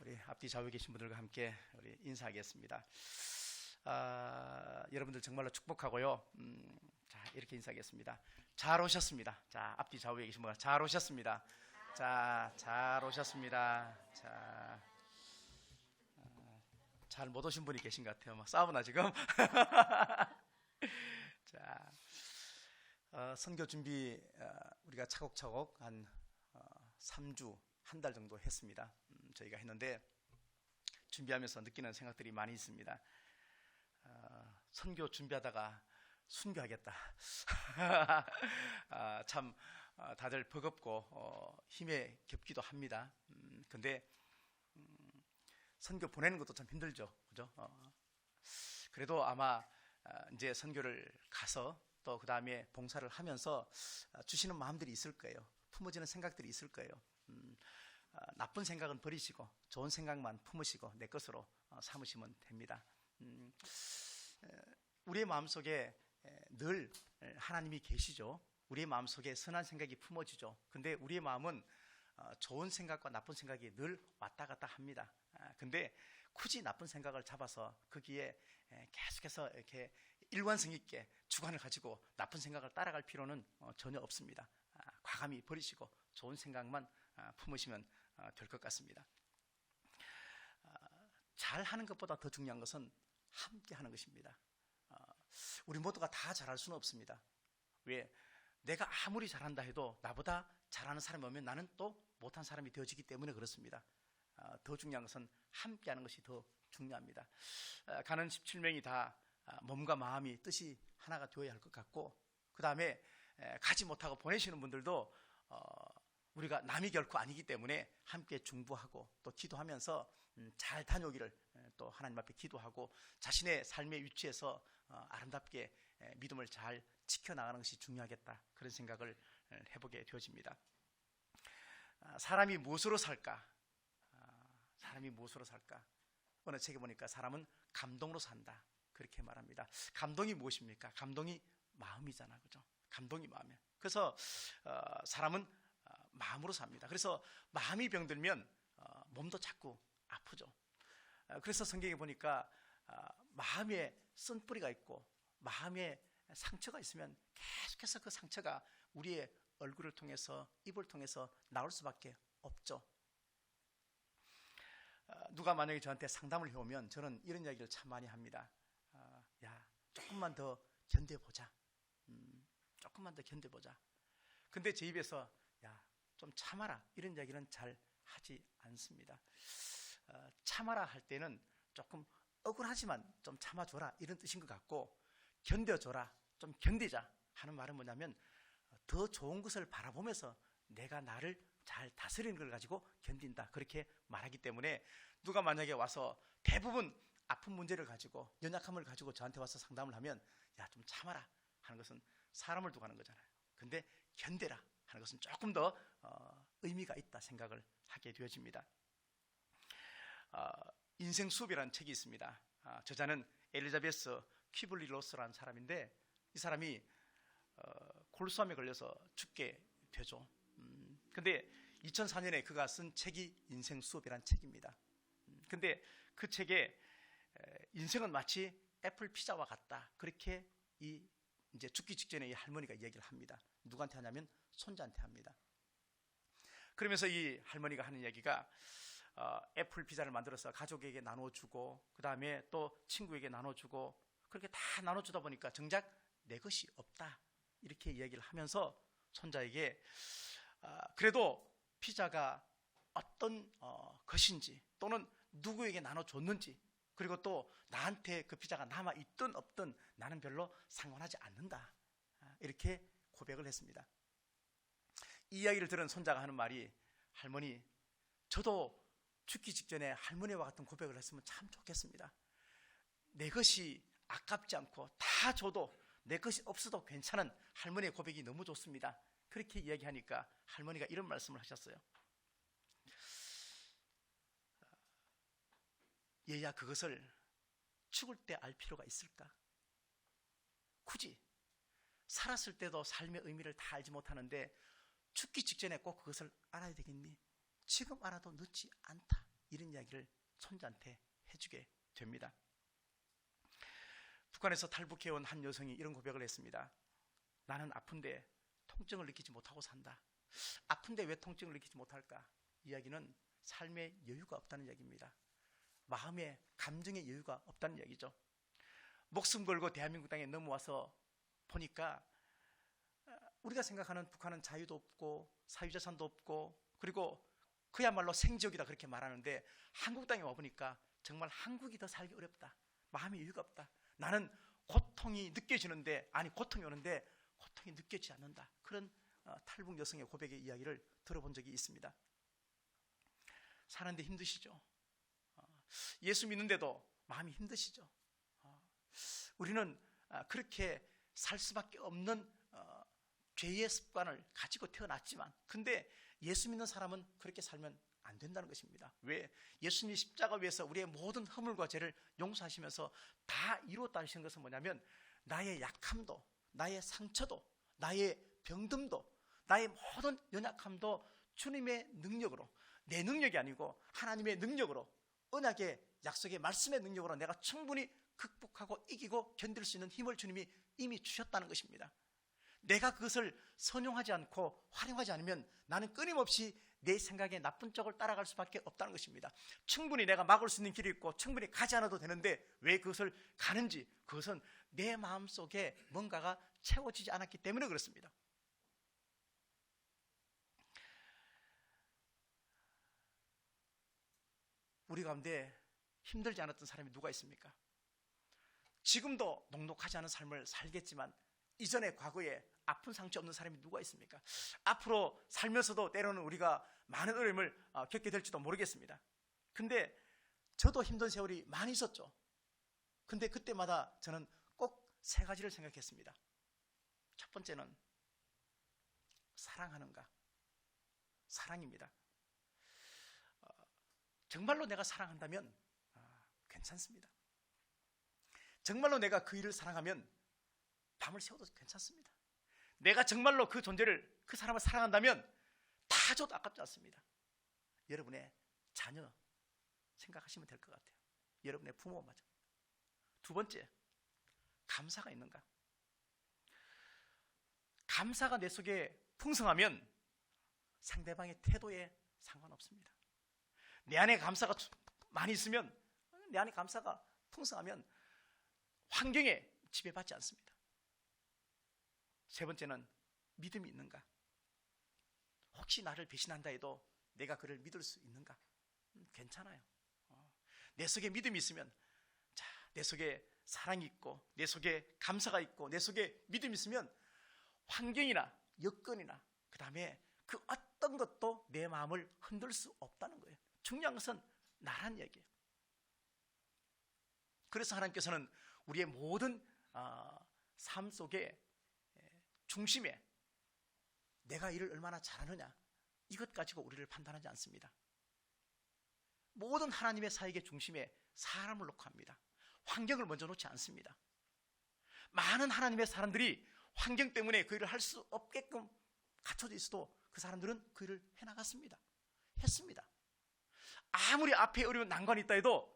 우리 앞뒤 좌우에 계신 분들과 함께 우리 인사하겠습니다. 여러분들 정말로 축복하고요. 자, 이렇게 인사하겠습니다. 잘 오셨습니다. 자, 앞뒤 좌우에 계신 분들 잘 오셨습니다. 자, 잘 오셨습니다. 자, 잘 못 오신 분이 계신 것 같아요. 막 싸우나 지금? 자, 선교 준비 우리가 차곡차곡 한 3주, 한 달 정도 했습니다. 저희가 했는데 준비하면서 느끼는 생각들이 많이 있습니다. 선교 준비하다가 순교하겠다. 참 다들 버겁고 힘에 겹기도 합니다. 근데 선교 보내는 것도 참 힘들죠, 그죠? 그래도 아마 이제 선교를 가서 또 그 다음에 봉사를 하면서 주시는 마음들이 있을 거예요. 품어지는 생각들이 있을 거예요. 나쁜 생각은 버리시고 좋은 생각만 품으시고 내 것으로 삼으시면 됩니다. 우리의 마음속에 늘 하나님이 계시죠. 우리의 마음속에 선한 생각이 품어지죠. 근데 우리의 마음은 좋은 생각과 나쁜 생각이 늘 왔다 갔다 합니다. 근데 굳이 나쁜 생각을 잡아서 거기에 계속해서 이렇게 일관성 있게 주관을 가지고 나쁜 생각을 따라갈 필요는 전혀 없습니다. 과감히 버리시고 좋은 생각만 품으시면 될 것 같습니다. 잘하는 것보다 더 중요한 것은 함께 하는 것입니다. 우리 모두가 다 잘할 수는 없습니다. 왜? 내가 아무리 잘한다 해도 나보다 잘하는 사람이 오면 나는 또 못한 사람이 되어지기 때문에 그렇습니다. 더 중요한 것은 함께 하는 것이 더 중요합니다. 가는 17명이 다 몸과 마음이 뜻이 하나가 되어야 할 것 같고, 그 다음에 가지 못하고 보내시는 분들도 우리가 남이 결코 아니기 때문에 함께 중보하고 또 기도하면서 잘 다녀오기를 또 하나님 앞에 기도하고 자신의 삶의 위치에서 아름답게 믿음을 잘 지켜나가는 것이 중요하겠다, 그런 생각을 해보게 되어집니다. 사람이 무엇으로 살까? 사람이 무엇으로 살까? 어느 책에 보니까 사람은 감동으로 산다, 그렇게 말합니다. 감동이 무엇입니까? 감동이 마음이잖아, 그죠? 감동이 마음이야. 그래서 사람은 마음으로 삽니다. 그래서 마음이 병들면 몸도 자꾸 아프죠. 그래서 성경에 보니까 마음에 쓴뿌리가 있고 마음에 상처가 있으면 계속해서 그 상처가 우리의 얼굴을 통해서 입을 통해서 나올 수밖에 없죠. 누가 만약에 저한테 상담을 해오면 저는 이런 이야기를 참 많이 합니다. 야, 조금만 더 견뎌보자. 조금만 더 견뎌보자. 근데 제 입에서 야, 좀 참아라, 이런 이야기는 잘 하지 않습니다. 참아라 할 때는 조금 억울하지만 좀 참아줘라, 이런 뜻인 것 같고, 견뎌줘라, 좀 견디자 하는 말은 뭐냐면 더 좋은 것을 바라보면서 내가 나를 잘 다스리는 걸 가지고 견딘다, 그렇게 말하기 때문에 누가 만약에 와서 대부분 아픈 문제를 가지고 연약함을 가지고 저한테 와서 상담을 하면 야, 좀 참아라 하는 것은 사람을 두고 하는 거잖아요. 근데 견뎌라 하는 것은 조금 더 의미가 있다 생각을 하게 되어집니다. 인생 수업이라는 책이 있습니다. 저자는 엘리자베스 퀴블리 로스라는 사람인데, 이 사람이 골수암에 걸려서 죽게 되죠. 근데 2004년에 그가 쓴 책이 인생 수업이라는 책입니다. 근데 그 책에 인생은 마치 애플 피자와 같다, 그렇게 이제 죽기 직전에 이 할머니가 이야기를 합니다. 누구한테 하냐면 손자한테 합니다. 그러면서 이 할머니가 하는 이야기가 애플 피자를 만들어서 가족에게 나눠주고 그 다음에 또 친구에게 나눠주고 그렇게 다 나눠주다 보니까 정작 내 것이 없다, 이렇게 이야기를 하면서 손자에게 그래도 피자가 어떤 것인지 또는 누구에게 나눠줬는지, 그리고 또 나한테 그 피자가 남아있든 없든 나는 별로 상관하지 않는다, 이렇게 고백을 했습니다. 이 이야기를 들은 손자가 하는 말이, 할머니, 저도 죽기 직전에 할머니와 같은 고백을 했으면 참 좋겠습니다. 내 것이 아깝지 않고 다 줘도 내 것이 없어도 괜찮은 할머니의 고백이 너무 좋습니다. 그렇게 이야기하니까 할머니가 이런 말씀을 하셨어요. 얘야, 그것을 죽을 때 알 필요가 있을까? 굳이 살았을 때도 삶의 의미를 다 알지 못하는데 죽기 직전에 꼭 그것을 알아야 되겠니? 지금 알아도 늦지 않다, 이런 이야기를 손자한테 해주게 됩니다. 북한에서 탈북해온 한 여성이 이런 고백을 했습니다. 나는 아픈데 통증을 느끼지 못하고 산다. 아픈데 왜 통증을 느끼지 못할까? 이야기는 삶의 여유가 없다는 이야기입니다. 마음의 감정의 여유가 없다는 이야기죠. 목숨 걸고 대한민국 땅에 넘어와서 보니까 우리가 생각하는 북한은 자유도 없고 사유재산도 없고 그리고 그야말로 생지옥이다 그렇게 말하는데 한국 땅에 와보니까 정말 한국이 더 살기 어렵다. 마음의 여유가 없다. 나는 고통이 느껴지는데 고통이 오는데 고통이 느껴지지 않는다. 그런 탈북 여성의 고백의 이야기를 들어본 적이 있습니다. 사는데 힘드시죠? 예수 믿는데도 마음이 힘드시죠? 우리는 그렇게 살 수밖에 없는 죄의 습관을 가지고 태어났지만 근데 예수 믿는 사람은 그렇게 살면 안 된다는 것입니다. 왜? 예수님이 십자가 위에서 우리의 모든 허물과 죄를 용서하시면서 다 이루었다 하시는 것은 뭐냐면 나의 약함도 나의 상처도 나의 병듦도 나의 모든 연약함도 주님의 능력으로 내 능력이 아니고 하나님의 능력으로 언약의 약속의 말씀의 능력으로 내가 충분히 극복하고 이기고 견딜 수 있는 힘을 주님이 이미 주셨다는 것입니다. 내가 그것을 선용하지 않고 활용하지 않으면 나는 끊임없이 내 생각의 나쁜 쪽을 따라갈 수밖에 없다는 것입니다. 충분히 내가 막을 수 있는 길이 있고 충분히 가지 않아도 되는데 왜 그것을 가는지 그것은 내 마음속에 뭔가가 채워지지 않았기 때문에 그렇습니다. 우리 가운데 힘들지 않았던 사람이 누가 있습니까? 지금도 녹록하지 않은 삶을 살겠지만 이전에 과거에 아픈 상처 없는 사람이 누가 있습니까? 앞으로 살면서도 때로는 우리가 많은 어려움을 겪게 될지도 모르겠습니다. 근데 저도 힘든 세월이 많이 있었죠. 근데 그때마다 저는 꼭 세 가지를 생각했습니다. 첫 번째는 사랑하는가? 사랑입니다. 정말로 내가 사랑한다면 괜찮습니다. 정말로 내가 그 일을 사랑하면 밤을 새워도 괜찮습니다. 내가 정말로 그 존재를 그 사람을 사랑한다면 다 줘도 아깝지 않습니다. 여러분의 자녀 생각하시면 될 것 같아요. 여러분의 부모마저. 두 번째, 감사가 있는가? 감사가 내 속에 풍성하면 상대방의 태도에 상관없습니다. 내 안에 감사가 많이 있으면 내 안에 감사가 풍성하면 환경에 지배받지 않습니다. 세 번째는 믿음이 있는가? 혹시 나를 배신한다 해도 내가 그를 믿을 수 있는가? 괜찮아요. 내 속에 믿음이 있으면 내 속에 사랑이 있고 내 속에 감사가 있고 내 속에 믿음이 있으면 환경이나 여건이나 그 다음에 그 어떤 것도 내 마음을 흔들 수 없다는 거예요. 중요한 것은 나란 얘기예요. 그래서 하나님께서는 우리의 모든 삶 속에 중심에 내가 일을 얼마나 잘하느냐 이것 가지고 우리를 판단하지 않습니다. 모든 하나님의 사역의 중심에 사람을 놓고 합니다. 환경을 먼저 놓지 않습니다. 많은 하나님의 사람들이 환경 때문에 그 일을 할 수 없게끔 갇혀져 있어도 그 사람들은 그 일을 해나갔습니다. 했습니다. 아무리 앞에 어려운 난관이 있다 해도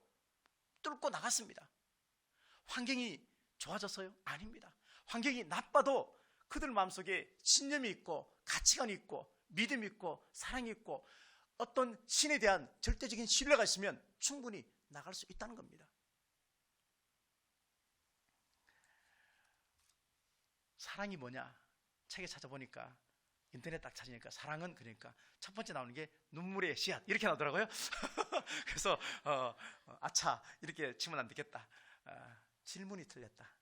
뚫고 나갔습니다. 환경이 좋아졌어요? 아닙니다. 환경이 나빠도 그들 마음속에 신념이 있고 가치관이 있고 믿음이 있고 사랑이 있고 어떤 신에 대한 절대적인 신뢰가 있으면 충분히 나갈 수 있다는 겁니다. 사랑이 뭐냐? 책에 찾아보니까 인터넷 딱 찾으니까 사랑은 그러니까 첫 번째 나오는 게 눈물의 씨앗 이렇게 나오더라고요. 그래서 아차 이렇게 치면 안 되겠다. 질문이 틀렸다.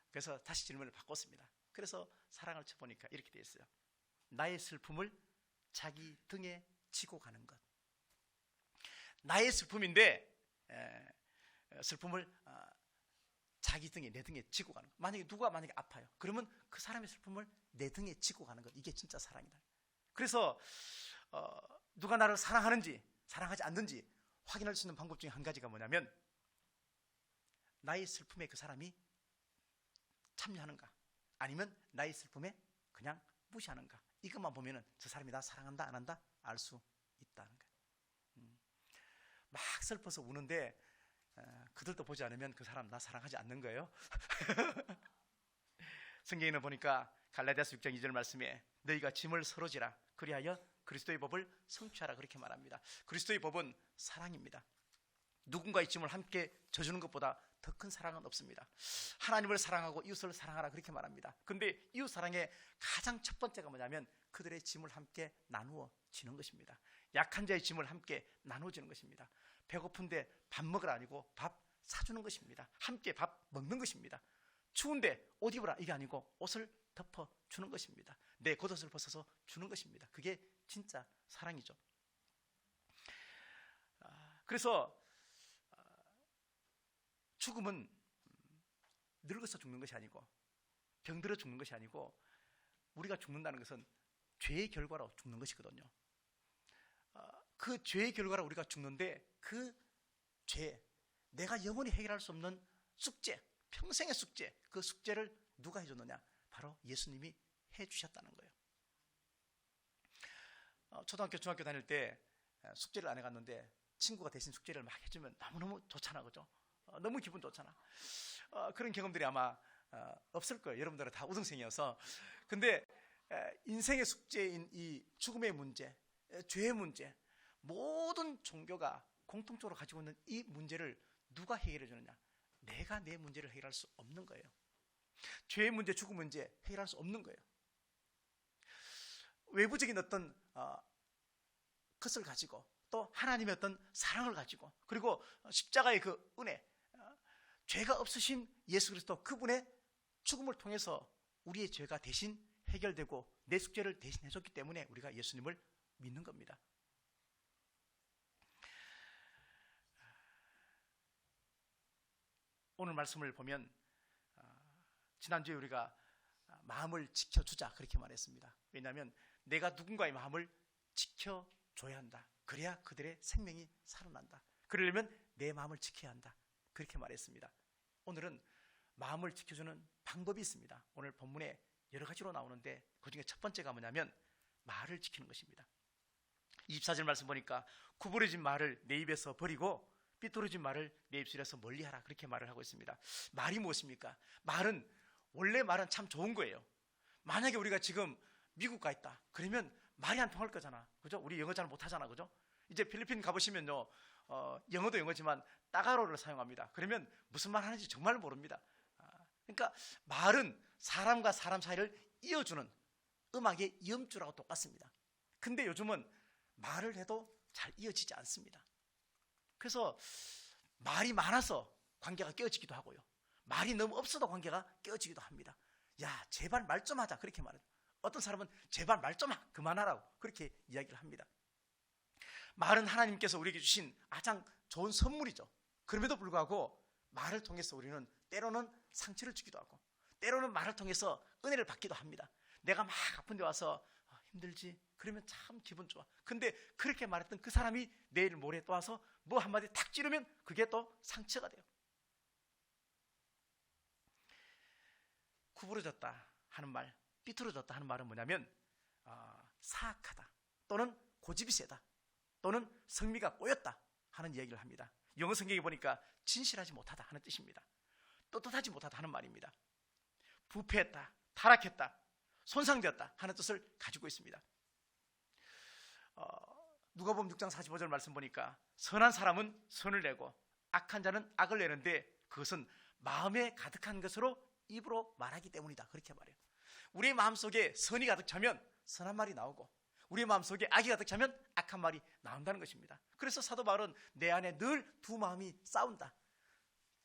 그래서 다시 질문을 바꿨습니다. 그래서 사랑을 쳐보니까 이렇게 되어 있어요. 나의 슬픔을 자기 등에 지고 가는 것. 나의 슬픔인데 슬픔을 자기 등에 내 등에 지고 가는 것. 만약에 누가 아파요. 그러면 그 사람의 슬픔을 내 등에 지고 가는 것. 이게 진짜 사랑이다. 그래서 누가 나를 사랑하는지 사랑하지 않는지 확인할 수 있는 방법 중에 한 가지가 뭐냐면 나의 슬픔에 그 사람이 참여하는가 아니면 나의 슬픔에 그냥 무시하는가 이것만 보면은 저 사람이 나 사랑한다 안 한다 알 수 있다는 거예요. 슬퍼서 우는데 그들도 보지 않으면 그 사람 나 사랑하지 않는 거예요. 성경에는 보니까 갈라디아서 6장 2절 말씀에 너희가 짐을 서로 지라 그리하여 그리스도의 법을 성취하라 그렇게 말합니다. 그리스도의 법은 사랑입니다. 누군가의 짐을 함께 져주는 것보다 더 큰 사랑은 없습니다. 하나님을 사랑하고 이웃을 사랑하라 그렇게 말합니다. 근데 이웃 사랑의 가장 첫 번째가 뭐냐면 그들의 짐을 함께 나누어 지는 것입니다. 약한 자의 짐을 함께 나누어지는 것입니다. 배고픈데 밥 먹으라 아니고 밥 사주는 것입니다. 함께 밥 먹는 것입니다. 추운데 옷 입으라 이게 아니고 옷을 덮어주는 것입니다. 내 겉옷을 벗어서 주는 것입니다. 그게 진짜 사랑이죠. 그래서 죽음은 늙어서 죽는 것이 아니고 병들어 죽는 것이 아니고 우리가 죽는다는 것은 죄의 결과로 죽는 것이거든요. 그 죄의 결과로 우리가 죽는데 그 죄, 내가 영원히 해결할 수 없는 숙제, 평생의 숙제, 그 숙제를 누가 해줬느냐? 바로 예수님이 해주셨다는 거예요. 초등학교, 중학교 다닐 때 숙제를 안 해갔는데 친구가 대신 숙제를 막 해주면 너무너무 좋잖아, 그죠? 너무 기분 좋잖아. 그런 경험들이 아마 없을 거예요. 여러분들은 다 우등생이어서. 근데 인생의 숙제인 이 죽음의 문제, 죄의 문제, 모든 종교가 공통적으로 가지고 있는 이 문제를 누가 해결해 주느냐? 내가 내 문제를 해결할 수 없는 거예요. 죄의 문제, 죽음 문제 해결할 수 없는 거예요. 외부적인 어떤 것을 가지고 또 하나님의 어떤 사랑을 가지고 그리고 십자가의 그 은혜, 죄가 없으신 예수 그리스도 그분의 죽음을 통해서 우리의 죄가 대신 해결되고 내 숙제를 대신 해줬기 때문에 우리가 예수님을 믿는 겁니다. 오늘 말씀을 보면 지난주에 우리가 마음을 지켜주자 그렇게 말했습니다. 왜냐하면 내가 누군가의 마음을 지켜줘야 한다. 그래야 그들의 생명이 살아난다. 그러려면 내 마음을 지켜야 한다. 그렇게 말했습니다. 오늘은 마음을 지켜주는 방법이 있습니다. 오늘 본문에 여러 가지로 나오는데 그중에 첫 번째가 뭐냐면 말을 지키는 것입니다. 24절 말씀 보니까 구부러진 말을 내 입에서 버리고 삐뚤어진 말을 내 입술에서 멀리하라 그렇게 말을 하고 있습니다. 말이 무엇입니까? 원래 말은 참 좋은 거예요. 만약에 우리가 지금 미국 가 있다 그러면 말이 안 통할 거잖아, 그죠? 우리 영어 잘 못하잖아, 그죠? 이제 필리핀 가보시면요, 영어도 영어지만 따가로를 사용합니다. 그러면 무슨 말 하는지 정말 모릅니다. 그러니까 말은 사람과 사람 사이를 이어주는 음악의 이음줄하고 똑같습니다. 근데 요즘은 말을 해도 잘 이어지지 않습니다. 그래서 말이 많아서 관계가 깨어지기도 하고요, 말이 너무 없어도 관계가 깨어지기도 합니다. 야, 제발 말 좀 하자 그렇게 말해요. 어떤 사람은 제발 말 좀 그만하라고 그렇게 이야기를 합니다. 말은 하나님께서 우리에게 주신 가장 좋은 선물이죠. 그럼에도 불구하고 말을 통해서 우리는 때로는 상처를 주기도 하고 때로는 말을 통해서 은혜를 받기도 합니다. 내가 막 아픈데 와서 힘들지? 그러면 참 기분 좋아. 근데 그렇게 말했던 그 사람이 내일 모레 또 와서 뭐 한마디 탁 찌르면 그게 또 상처가 돼요. 구부러졌다 하는 말, 삐뚤어졌다 하는 말은 뭐냐면 사악하다 또는 고집이 세다 또는 성미가 꼬였다 하는 이야기를 합니다. 영어 성경에 보니까 진실하지 못하다 하는 뜻입니다. 떳떳하지 못하다 하는 말입니다. 부패했다, 타락했다, 손상되었다 하는 뜻을 가지고 있습니다. 누가복음 6장 45절 말씀 보니까 선한 사람은 선을 내고 악한 자는 악을 내는데 그것은 마음에 가득한 것으로 입으로 말하기 때문이다 그렇게 말해요. 우리의 마음속에 선이 가득 차면 선한 말이 나오고 우리의 마음속에 악이 가득 차면 악한 말이 나온다는 것입니다. 그래서 사도 바울은 내 안에 늘 두 마음이 싸운다.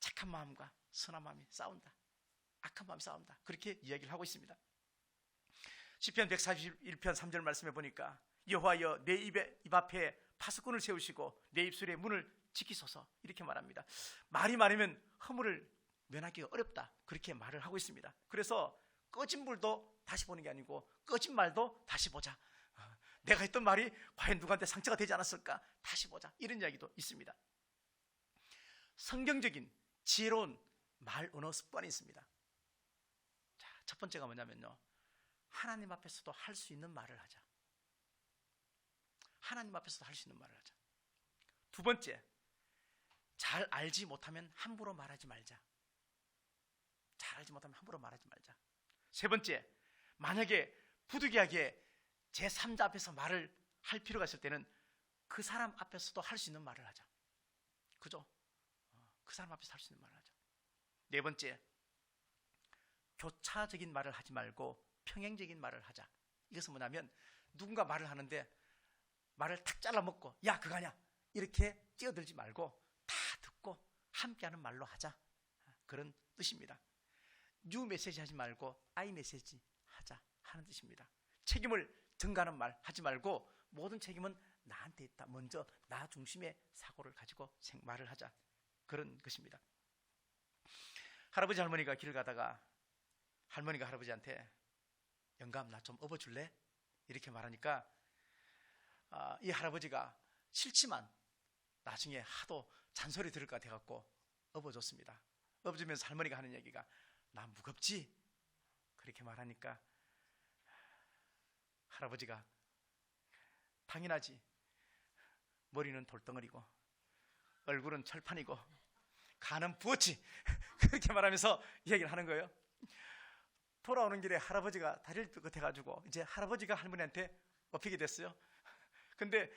착한 마음과 선한 마음이 싸운다. 악한 마음이 싸운다. 그렇게 이야기를 하고 있습니다. 시편 141편 3절 말씀해 보니까 여호와여 내 입 앞에 파수꾼을 세우시고 내 입술의 문을 지키소서 이렇게 말합니다. 말이 많으면 허물을 면하기가 어렵다 그렇게 말을 하고 있습니다. 그래서 꺼진 불도 다시 보는 게 아니고 꺼진 말도 다시 보자. 내가 했던 말이 과연 누구한테 상처가 되지 않았을까? 다시 보자. 이런 이야기도 있습니다. 성경적인 지혜로운 말 언어 습관이 있습니다. 자, 첫 번째가 뭐냐면요, 하나님 앞에서도 할 수 있는 말을 하자. 하나님 앞에서도 할 수 있는 말을 하자. 두 번째, 잘 알지 못하면 함부로 말하지 말자. 잘 알지 못하면 함부로 말하지 말자. 세 번째, 만약에 부득이하게 제3자 앞에서 말을 할 필요가 있을 때는 그 사람 앞에서도 할 수 있는 말을 하자. 그죠? 그 사람 앞에서 할 수 있는 말을 하자. 네 번째, 교차적인 말을 하지 말고 평행적인 말을 하자. 이것은 뭐냐면 누군가 말을 하는데 말을 탁 잘라먹고 야 그거 아냐 이렇게 끼어들지 말고 다 듣고 함께하는 말로 하자. 그런 뜻입니다. 뉴 메시지 하지 말고 아이 메시지 하자 하는 뜻입니다. 책임을 전가하는 말 하지 말고 모든 책임은 나한테 있다. 먼저 나 중심의 사고를 가지고 말을 하자. 그런 것입니다. 할아버지 할머니가 길을 가다가 할머니가 할아버지한테 영감 나 좀 업어줄래? 이렇게 말하니까 이 할아버지가 싫지만 나중에 하도 잔소리 들을 것 같아갖고 업어줬습니다. 업어주면서 할머니가 하는 얘기가 나 무겁지? 그렇게 말하니까 할아버지가 당연하지. 머리는 돌덩어리고 얼굴은 철판이고 간은 부었지. 그렇게 말하면서 얘기를 하는 거예요. 돌아오는 길에 할아버지가 다리를 삐끗해가지고 이제 할아버지가 할머니한테 업히게 됐어요. 근데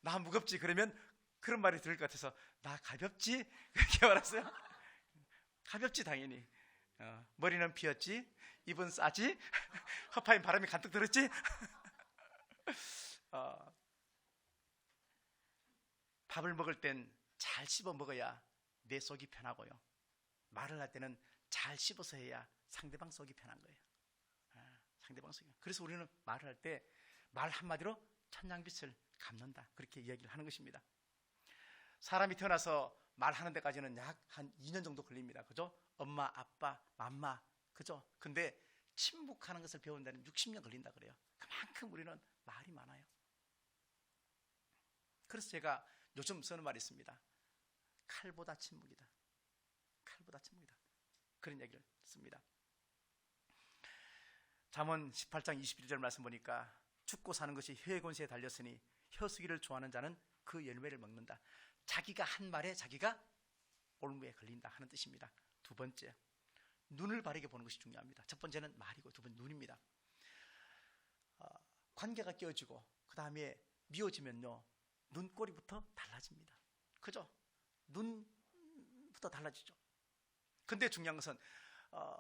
나 무겁지 그러면 그런 말이 들을 것 같아서 나 가볍지 그렇게 말했어요. 가볍지 당연히. 머리는 비었지, 입은 싸지, 허파인 바람이 간뜩 들었지. 밥을 먹을 땐 잘 씹어 먹어야 내 속이 편하고요. 말을 할 때는 잘 씹어서 해야 상대방 속이 편한 거예요. 상대방 속이. 그래서 우리는 말을 할 때 말 한마디로 천냥빛을 갚는다. 그렇게 이야기를 하는 것입니다. 사람이 태어나서 말하는 데까지는 약 한 2년 정도 걸립니다. 그죠? 엄마, 아빠, 맘마. 그죠? 근데 침묵하는 것을 배우는 데는 60년 걸린다 그래요. 그만큼 우리는 말이 많아요. 그래서 제가 요즘 쓰는 말이 있습니다. 칼보다 침묵이다. 칼보다 침묵이다. 그런 얘기를 씁니다. 잠언 18장 21절 말씀 보니까 죽고 사는 것이 혀의 권세에 달렸으니 혀쓰기를 좋아하는 자는 그 열매를 먹는다. 자기가 한 말에 자기가 올무에 걸린다 하는 뜻입니다. 두 번째, 눈을 바르게 보는 것이 중요합니다. 첫 번째는 말이고 두 번째 눈입니다. 관계가 깨어지고 그 다음에 미워지면요 눈꼬리부터 달라집니다. 그죠? 눈부터 달라지죠. 근데 중요한 것은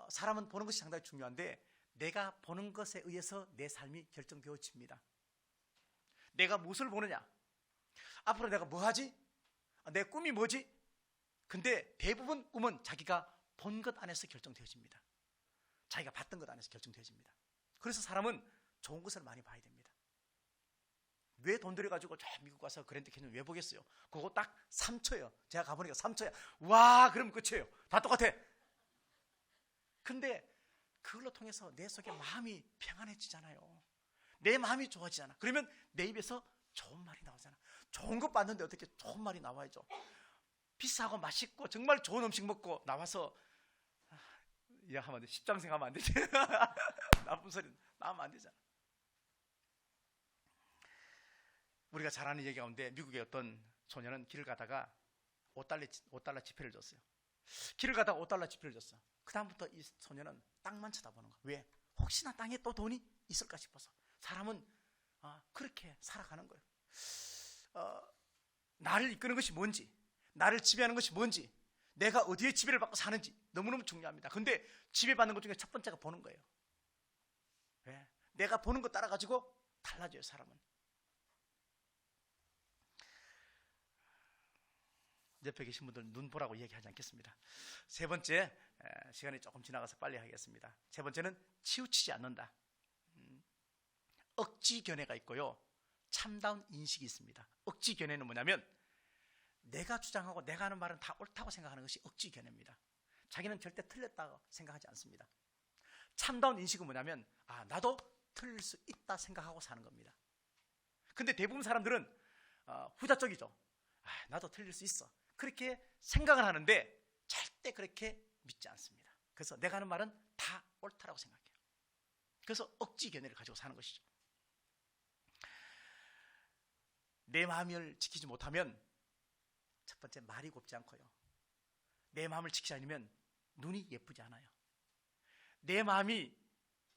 사람은 보는 것이 상당히 중요한데 내가 보는 것에 의해서 내 삶이 결정되어집니다. 내가 무엇을 보느냐? 앞으로 내가 뭐 하지? 내 꿈이 뭐지? 근데 대부분 꿈은 자기가 본 것 안에서 결정되어집니다. 자기가 봤던 것 안에서 결정되어집니다. 그래서 사람은 좋은 것을 많이 봐야 됩니다. 왜 돈 들여가지고 저 미국 가서 그랜드 캐니언 왜 보겠어요? 그거 딱 3초예요. 제가 가보니까 3초야. 와, 그럼 끝이에요. 다 똑같아. 근데 그걸로 통해서 내 속에 마음이 평안해지잖아요. 내 마음이 좋아지잖아. 그러면 내 입에서 좋은 말이 나오잖아. 좋은 것 봤는데 어떻게 좋은 말이 나와야죠. 비싸고 맛있고 정말 좋은 음식 먹고 나와서 하면 안 돼. 십장생 하면 안 되지. 나쁜 소리 나오면 안 되잖아. 우리가 잘 아는 얘기 가운데 미국의 어떤 소녀는 길을 가다가 5달러 지폐를 줬어요. 길을 가다가 5달러 지폐를 줬어. 그 다음부터 이 소녀는 땅만 쳐다보는 거야. 왜? 혹시나 땅에 또 돈이 있을까 싶어서. 사람은 그렇게 살아가는 거예요. 나를 이끄는 것이 뭔지, 나를 지배하는 것이 뭔지, 내가 어디에 지배를 받고 사는지 너무너무 중요합니다. 근데 지배받는 것 중에 첫 번째가 보는 거예요. 왜? 내가 보는 것 따라가지고 달라져요, 사람은. 옆에 계신 분들 눈 보라고 얘기하지 않겠습니다. 세 번째, 시간이 조금 지나가서 빨리 하겠습니다. 세 번째는 치우치지 않는다. 억지 견해가 있고요, 참다운 인식이 있습니다. 억지 견해는 뭐냐면 내가 주장하고 내가 하는 말은 다 옳다고 생각하는 것이 억지 견해입니다. 자기는 절대 틀렸다고 생각하지 않습니다. 참다운 인식은 뭐냐면 나도 틀릴 수 있다 생각하고 사는 겁니다. 근데 대부분 사람들은 후자 쪽이죠. 나도 틀릴 수 있어. 그렇게 생각을 하는데 절대 그렇게 믿지 않습니다. 그래서 내가 하는 말은 다 옳다라고 생각해요. 그래서 억지 견해를 가지고 사는 것이죠. 내 마음을 지키지 못하면 첫 번째, 말이 곱지 않고요. 내 마음을 지키지 않으면 눈이 예쁘지 않아요. 내 마음이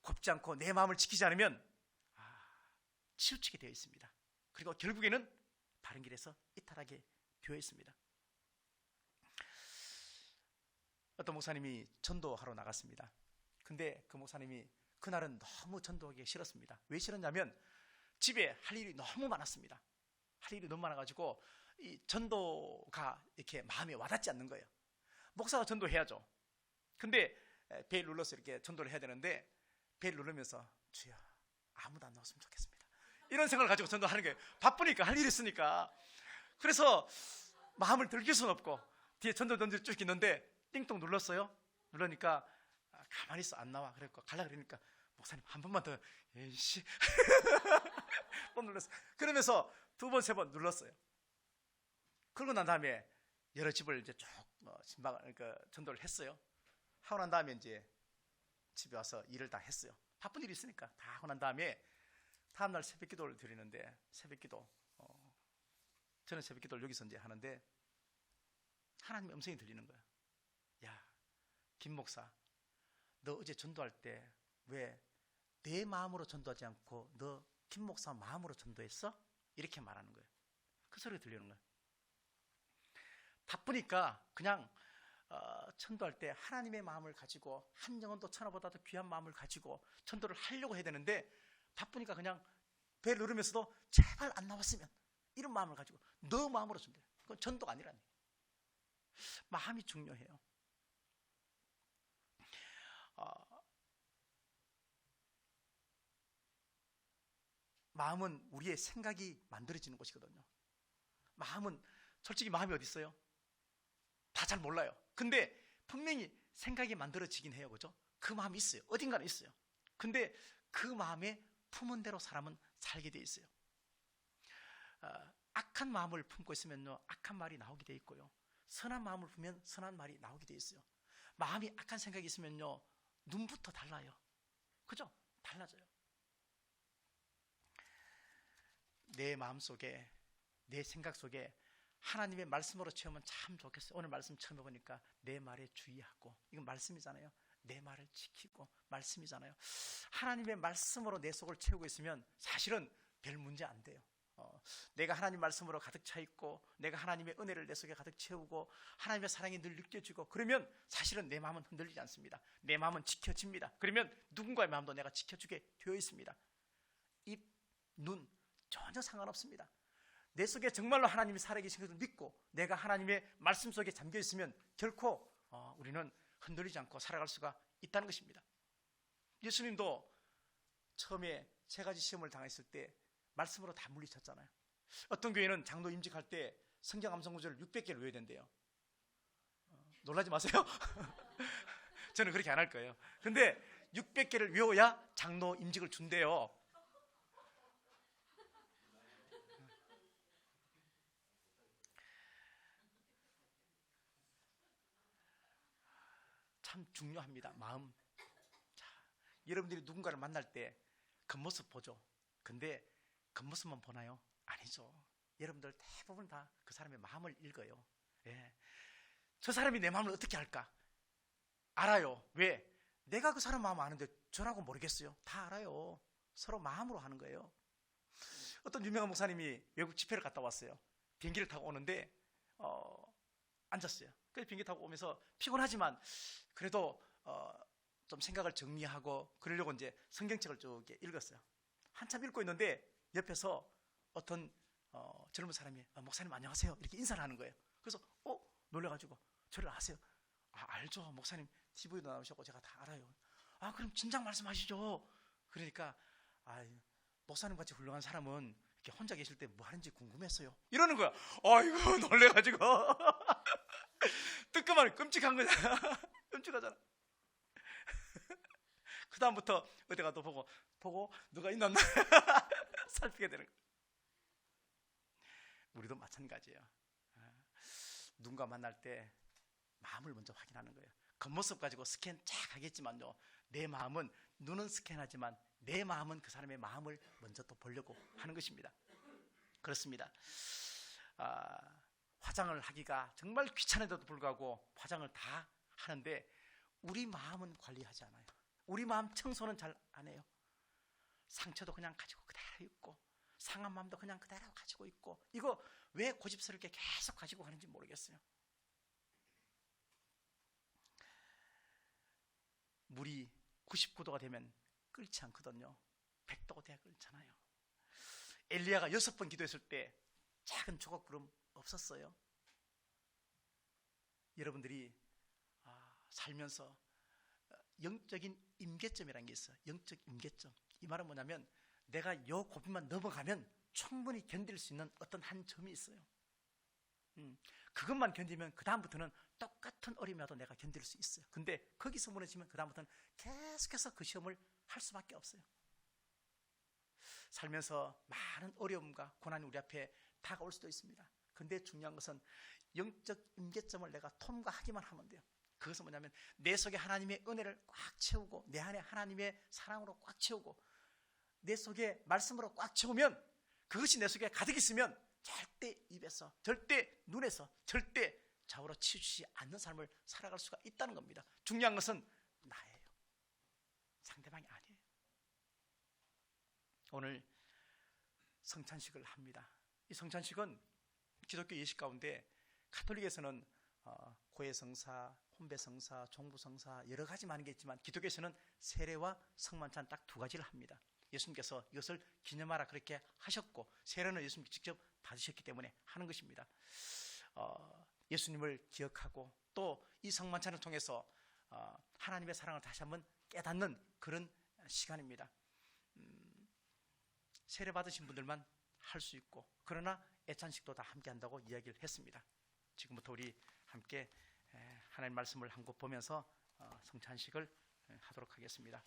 곱지 않고 내 마음을 지키지 않으면 치우치게 되어 있습니다. 그리고 결국에는 바른 길에서 이탈하게 되어 있습니다. 어떤 목사님이 전도하러 나갔습니다. 근데 그 목사님이 그날은 너무 전도하기 싫었습니다. 왜 싫었냐면 집에 할 일이 너무 많았습니다. 할 일이 너무 많아가지고 이 전도가 이렇게 마음에 와닿지 않는 거예요. 목사가 전도해야죠. 근데 벨 눌러서 이렇게 전도를 해야 되는데 벨 누르면서 주여 아무도 안 나왔으면 좋겠습니다. 이런 생각을 가지고 전도하는 거예요. 바쁘니까 할 일이 있으니까. 그래서 마음을 들킬 수는 없고 뒤에 전도 던질 쭉 있는데 띵동 눌렀어요. 누르니까 가만히 있어 안 나와. 그래서 갈라 그러니까 목사님 한 번만 더 에이씨 또 눌렀어요. 그러면서 두 번 세 번 눌렀어요. 그러고 난 다음에 여러 집을 이제 쭉 전도를 했어요. 하고 난 다음에 이제 집에 와서 일을 다 했어요. 바쁜 일이 있으니까 다 하고 난 다음에 다음날 새벽 기도를 드리는데 새벽 기도 저는 새벽 기도를 여기서 이제 하는데 하나님의 음성이 들리는 거예요. 야, 김 목사, 너 어제 전도할 때 왜 내 마음으로 전도하지 않고 너 김 목사 마음으로 전도했어? 이렇게 말하는 거예요. 그 소리가 들리는 거예요. 바쁘니까 그냥 전도할 때 하나님의 마음을 가지고 한 영혼도 천하보다도 귀한 마음을 가지고 전도를 하려고 해야 되는데 바쁘니까 그냥 벨 누르면서도 제발 안 나왔으면 이런 마음을 가지고 너 마음으로 전도해. 그건 전도가 아니라니. 마음이 중요해요. 마음은 우리의 생각이 만들어지는 곳이거든요. 마음은 솔직히 마음이 어디 있어요? 다 잘 몰라요. 근데 분명히 생각이 만들어지긴 해요. 그죠? 그 마음이 있어요. 어딘가는 있어요. 근데 그 마음에 품은 대로 사람은 살게 돼 있어요. 악한 마음을 품고 있으면요 악한 말이 나오게 돼 있고요. 선한 마음을 품으면 선한 말이 나오게 돼 있어요. 마음이 악한 생각이 있으면요 눈부터 달라요. 그죠? 달라져요. 내 마음 속에 내 생각 속에 하나님의 말씀으로 채우면 참 좋겠어요. 오늘 말씀 처음 해보니까 내 말에 주의하고, 이건 말씀이잖아요. 내 말을 지키고 말씀이잖아요. 하나님의 말씀으로 내 속을 채우고 있으면 사실은 별 문제 안 돼요. 내가 하나님 말씀으로 가득 차 있고 내가 하나님의 은혜를 내 속에 가득 채우고 하나님의 사랑이 늘 느껴지고 그러면 사실은 내 마음은 흔들리지 않습니다. 내 마음은 지켜집니다. 그러면 누군가의 마음도 내가 지켜주게 되어 있습니다. 입, 눈 전혀 상관없습니다. 내 속에 정말로 하나님이 살아계신 것을 믿고 내가 하나님의 말씀 속에 잠겨 있으면 결코 우리는 흔들리지 않고 살아갈 수가 있다는 것입니다. 예수님도 처음에 세 가지 시험을 당했을 때 말씀으로 다 물리쳤잖아요. 어떤 교회는 장로 임직할 때 성경 암송 구절을 600개를 외워야 된대요. 놀라지 마세요. 저는 그렇게 안 할 거예요. 근데 600개를 외워야 장로 임직을 준대요. 참 중요합니다. 마음. 자, 여러분들이 누군가를 만날 때 겉모습 보죠. 근데 겉모습만 보나요? 아니죠. 여러분들 대부분 다 그 사람의 마음을 읽어요. 예. 저 사람이 내 마음을 어떻게 알까? 알아요. 왜? 내가 그 사람 마음 아는데 저라고 모르겠어요. 다 알아요. 서로 마음으로 하는 거예요. 어떤 유명한 목사님이 외국 집회를 갔다 왔어요. 비행기를 타고 오는데 앉았어요. 그래서 비행기 타고 오면서 피곤하지만 그래도 좀 생각을 정리하고 그러려고 이제 성경책을 쭉 읽었어요. 한참 읽고 있는데 옆에서 어떤 젊은 사람이 목사님 안녕하세요 이렇게 인사를 하는 거예요. 그래서 놀라가지고 저를 아세요? 알죠. 목사님 TV도 나오셨고 제가 다 알아요. 그럼 진작 말씀하시죠. 그러니까 목사님 같이 훌륭한 사람은 이렇게 혼자 계실 때 뭐 하는지 궁금했어요. 이러는 거야. 아이고 놀래가지고 뜨끔하니 끔찍한 거잖아. 끔찍하잖아. 그 다음부터 어디 가도 보고 누가 있나 살피게 되는 거야. 우리도 마찬가지예요. 누군가 만날 때 마음을 먼저 확인하는 거예요. 겉모습 가지고 스캔 쫙 하겠지만요, 내 마음은 눈은 스캔하지만 내 마음은 그 사람의 마음을 먼저 또 보려고 하는 것입니다. 그렇습니다. 화장을 하기가 정말 귀찮은데도 불구하고 화장을 다 하는데 우리 마음은 관리하지 않아요. 우리 마음 청소는 잘 안 해요. 상처도 그냥 가지고 그대로 있고 상한 마음도 그냥 그대로 가지고 있고 이거 왜 고집스럽게 계속 가지고 가는지 모르겠어요. 물이 99도가 되면 끓지 않거든요. 100도가 돼야 끓잖아요. 엘리야가 6번 기도했을 때 작은 조각구름 없었어요. 여러분들이 살면서 영적인 임계점이라는 게 있어요. 영적 임계점. 이 말은 뭐냐면 내가 요 고비만 넘어가면 충분히 견딜 수 있는 어떤 한 점이 있어요. 그것만 견디면 그 다음부터는 똑같은 어려움이라도 내가 견딜 수 있어요. 근데 거기서 무너지면 그 다음부터는 계속해서 그 시험을 할 수밖에 없어요. 살면서 많은 어려움과 고난이 우리 앞에 다가올 수도 있습니다. 근데 중요한 것은 영적 임계점을 내가 통과하기만 하면 돼요. 그것은 뭐냐면 내 속에 하나님의 은혜를 꽉 채우고 내 안에 하나님의 사랑으로 꽉 채우고 내 속에 말씀으로 꽉 채우면 그것이 내 속에 가득 있으면 절대 입에서 절대 눈에서 절대 좌우로 치우치지 않는 삶을 살아갈 수가 있다는 겁니다. 중요한 것은 나예요. 상대방이 아니에요. 오늘 성찬식을 합니다. 이 성찬식은 기독교 예식 가운데 가톨릭에서는 고해성사, 혼배성사, 종부성사 여러 가지 많은 게 있지만 기독교에서는 세례와 성만찬 딱 두 가지를 합니다. 예수님께서 이것을 기념하라 그렇게 하셨고 세례는 예수님이 직접 받으셨기 때문에 하는 것입니다. 예수님을 기억하고 또 이 성만찬을 통해서 하나님의 사랑을 다시 한번 깨닫는 그런 시간입니다. 세례 받으신 분들만 할 수 있고 그러나 애찬식도 다 함께 한다고 이야기를 했습니다. 지금부터 우리 함께 하나님 말씀을 한 곳 보면서 성찬식을 하도록 하겠습니다.